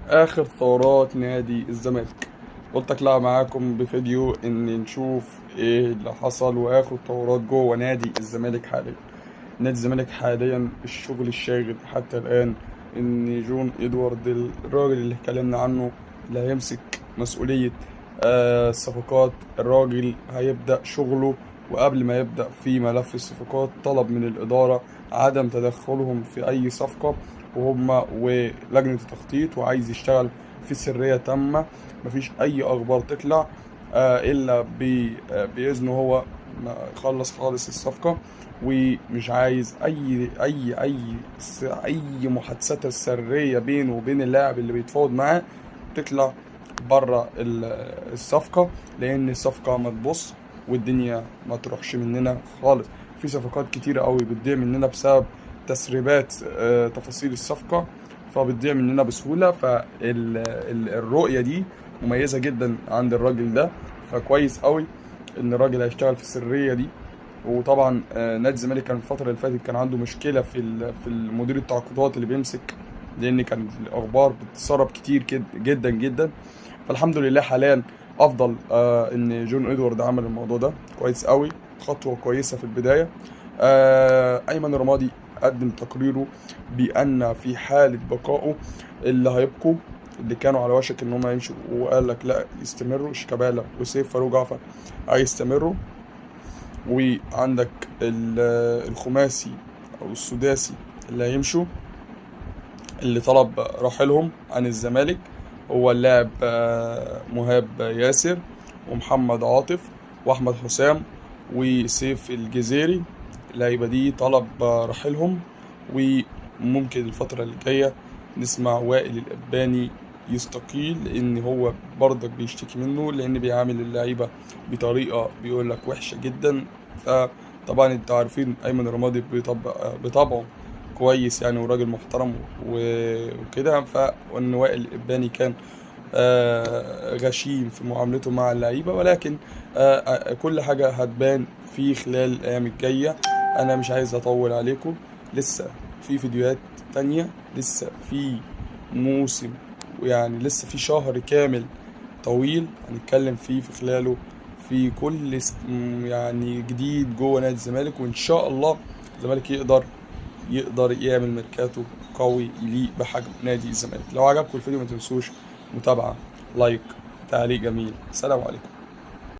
اخر ثورات نادي الزمالك. قلت اطلع معاكم بفيديو ان نشوف ايه اللي حصل واخر ثورات جوه نادي الزمالك حاليا. نادي الزمالك حاليا الشغل الشاغل حتى الان ان جون ادوارد الراجل اللي اتكلمنا عنه اللي هيمسك مسؤولية الصفقات. الراجل هيبدأ شغله، وقبل ما يبدأ في ملف الصفقات طلب من الإدارة عدم تدخلهم في أي صفقة ولجنة التخطيط، وعايز يشتغل في سرية تامة. مفيش أي أخبار تطلع إلا بإذنه هو ما يخلص خالص الصفقة، ومش عايز أي محادثات السرية بينه وبين اللاعب اللي بيتفاوض معاه تطلع بره الصفقة، لأن الصفقة ما تبص والدنيا ما تروحش مننا خالص. في صفقات كتيرة قوي بتضيع مننا بسبب تسريبات تفاصيل الصفقة، فبتضيع مننا بسهولة. فالرؤية دي مميزة جدا عند الراجل ده، فكويس قوي ان الراجل هيشتغل في السرية دي. وطبعا نادي الزمالك كان الفترة اللي فاتت كان عنده مشكلة في المدير التعاقدات اللي بيمسك، لان كان الاخبار بتتسرب كتير جدا جدا. فالحمد لله حاليا افضل ان جون ادوارد عمل الموضوع ده كويس قوي، خطوة كويسة في البداية. ايمن الرمادي قدم تقريره بان في حالة بقائه اللي هيبقوا اللي كانوا على وشك ان هم يمشوا، وقال لك لا يستمروا، شيكابالا وسيف فاروق جعفر هيستمروا، وعندك الخماسي او السداسي اللي هيمشوا اللي طلب رحيلهم عن الزمالك هو اللاعب مهاب ياسر ومحمد عاطف واحمد حسام وسيف الجزيري. اللعيبه دي طلب رحيلهم، وممكن الفتره اللي جايه نسمع وائل الاباني يستقيل، لان هو برضك بيشتكي منه لان بيعامل اللعيبه بطريقه بيقول لك وحشه جدا. فطبعا انتوا عارفين ايمن رمادي بطبعه كويس يعني وراجل محترم وكده، وان وائل الاباني كان غشيم في معاملته مع اللعيبه، ولكن كل حاجه هتبان في خلال الايام الجايه. انا مش عايز اطول عليكم، لسه في فيديوهات تانية، لسه في موسم، ويعني لسه في شهر كامل طويل هنتكلم فيه في خلاله في كل يعني جديد جوه نادي الزمالك. وان شاء الله الزمالك يقدر يعمل ميركاتو قوي يليق بحجم نادي الزمالك. لو عجبكم الفيديو ما تنسوش متابعة، لايك، تعليق جميل. سلام عليكم.